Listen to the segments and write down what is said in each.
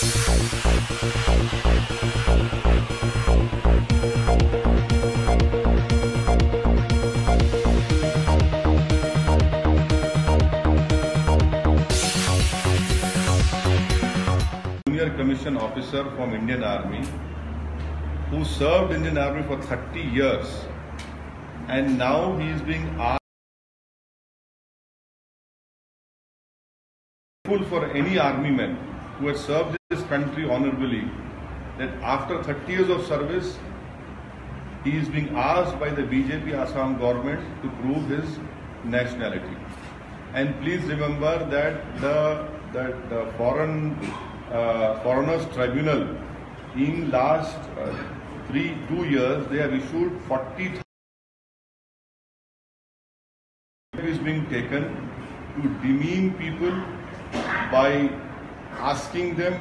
Junior commission officer from Indian Army who served Indian Army for 30 years, and now he is being asked for any army man who has served this country honorably, that after 30 years of service he is being asked by the BJP Assam government to prove his nationality. And please remember that the Foreigners Tribunal in last 2 years they have issued 40,000 is being taken to demean people by asking them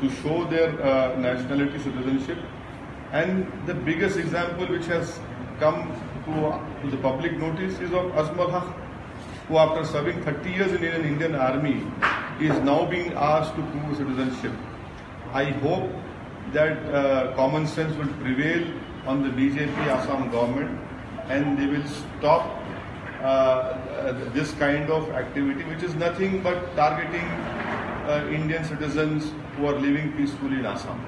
to show their nationality, citizenship. And the biggest example which has come to the public notice is of Azmal Haq, who after serving 30 years in an Indian Army is now being asked to prove citizenship. I hope that common sense will prevail on the BJP Assam government and they will stop this kind of activity, which is nothing but targeting Indian citizens who are living peacefully in Assam.